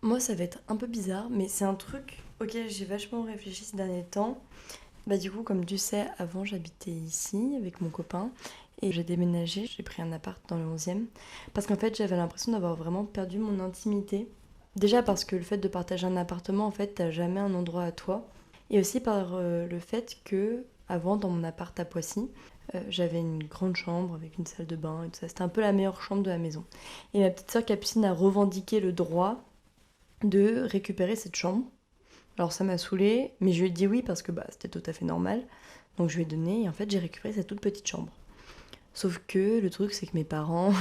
Moi, ça va être un peu bizarre, mais c'est un truc auquel j'ai vachement réfléchi ces derniers temps. Bah du coup, comme tu sais, avant j'habitais ici avec mon copain et j'ai déménagé, j'ai pris un appart dans le 11e parce qu'en fait j'avais l'impression d'avoir vraiment perdu mon intimité. Déjà parce que le fait de partager un appartement, en fait, t'as jamais un endroit à toi. Et aussi par le fait que, avant, dans mon appart à Poissy, j'avais une grande chambre avec une salle de bain et tout ça. C'était un peu la meilleure chambre de la maison. Et ma petite sœur Capucine a revendiqué le droit de récupérer cette chambre. Alors ça m'a saoulée, mais je lui ai dit oui parce que bah, c'était tout à fait normal. Donc je lui ai donné et en fait j'ai récupéré cette toute petite chambre. Sauf que le truc c'est que mes parents,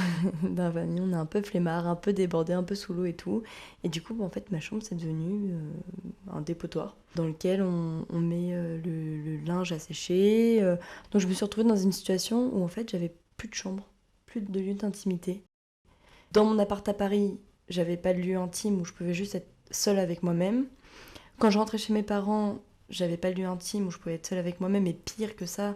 dans la famille, on est un peu flemmards, un peu débordés, un peu sous l'eau et tout. Et du coup bah, en fait ma chambre c'est devenu un dépotoir dans lequel on met le linge à sécher. Donc je me suis retrouvée dans une situation où en fait j'avais plus de chambre, plus de lieu d'intimité. Dans mon appart à Paris, j'avais pas de lieu intime où je pouvais juste être seule avec moi-même. Quand je rentrais chez mes parents, j'avais pas de lieu intime où je pouvais être seule avec moi-même. Et pire que ça,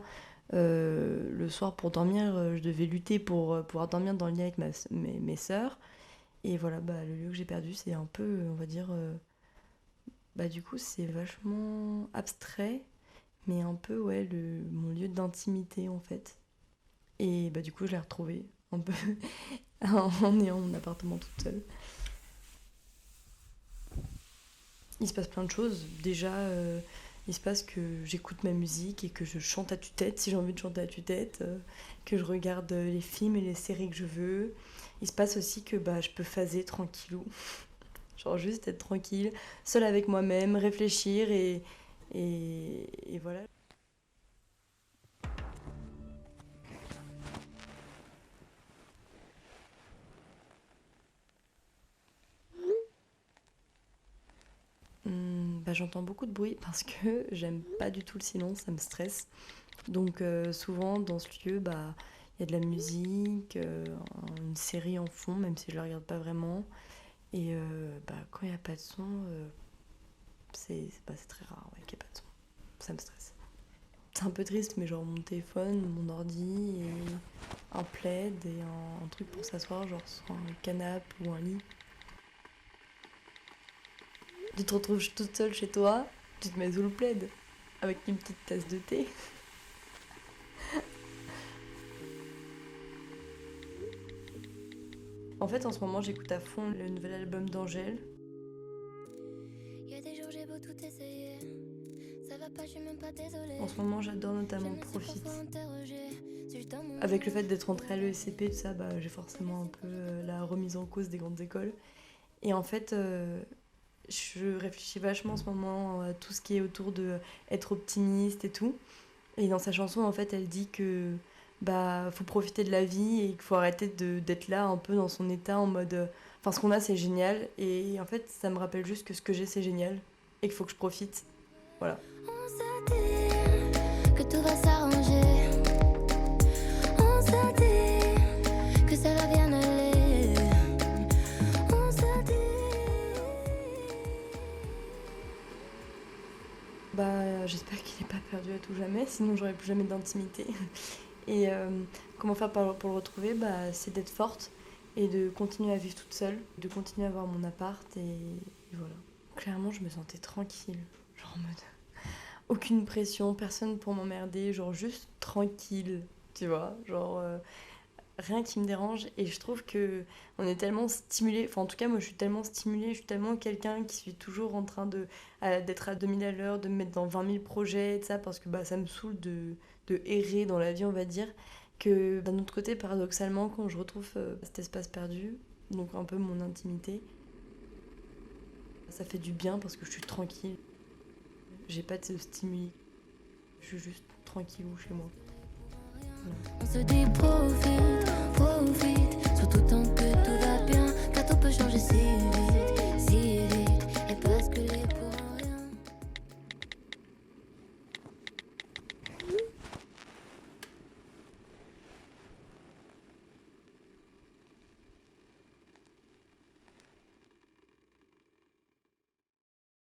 le soir pour dormir, je devais lutter pour pouvoir dormir dans le lit avec mes sœurs. Et voilà, bah, le lieu que j'ai perdu, c'est un peu, on va dire, bah, du coup, c'est vachement abstrait, mais un peu, ouais, mon lieu d'intimité en fait. Et bah, du coup, je l'ai retrouvé un peu en ayant mon appartement toute seule. Il se passe plein de choses. Déjà, il se passe que j'écoute ma musique et que je chante à tue-tête si j'ai envie de chanter à tue-tête, que je regarde les films et les séries que je veux. Il se passe aussi que bah, je peux phaser tranquillou. Genre juste être tranquille, seule avec moi-même, réfléchir et voilà. Bah, j'entends beaucoup de bruit parce que j'aime pas du tout le silence, ça me stresse. Donc souvent dans ce lieu, bah il y a de la musique, une série en fond, même si je la regarde pas vraiment. Et bah, quand il n'y a pas de son, c'est très rare ouais, qu'il n'y ait pas de son. Ça me stresse. C'est un peu triste, mais genre mon téléphone, mon ordi, et un plaid et un truc pour s'asseoir, genre sur un canapé ou un lit. Tu te retrouves toute seule chez toi, tu te mets sous le plaid avec une petite tasse de thé. En fait, en ce moment, j'écoute à fond le nouvel album d'Angèle. Y a des jours j'ai beau tout essayer, ça va pas, je suis même pas désolée. En ce moment, j'adore Je notamment me laisse Profite. parfois interroger, suis-je dans mon Avec le monde, fait d'être rentrée à ou l'ESCP, tout ça, bah, j'ai forcément un peu la remise en cause des grandes écoles. Et en fait, je réfléchis vachement en ce moment à tout ce qui est autour de être optimiste et tout. Et dans sa chanson, en fait, elle dit que bah faut profiter de la vie et qu'il faut arrêter d'être là un peu dans son état en mode enfin ce qu'on a c'est génial et en fait ça me rappelle juste que ce que j'ai c'est génial et qu'il faut que je profite. Voilà. on s'est dit que tout va s'arranger. On s'est dit que ça va bien aller. On s'est dit. Bah j'espère qu'il n'est pas perdu à tout jamais, sinon j'aurai plus jamais d'intimité. Et comment faire pour le retrouver, bah c'est d'être forte et de continuer à vivre toute seule, de continuer à avoir mon appart et voilà. Clairement je me sentais tranquille, genre en mode aucune pression, personne pour m'emmerder, genre juste tranquille, tu vois, genre rien qui me dérange et je trouve que on est tellement stimulé, enfin en tout cas moi je suis tellement stimulée, je suis tellement quelqu'un qui suis toujours en train d'être à 2000 à l'heure, de me mettre dans 20 000 projets et tout ça parce que bah, ça me saoule de errer dans la vie on va dire, que d'un autre côté paradoxalement quand je retrouve cet espace perdu, donc un peu mon intimité, ça fait du bien parce que je suis tranquille. J'ai pas de stimuli. Je suis juste tranquillou chez moi. On se dit profite, profite, surtout tant que tout va bien, car tout peut changer si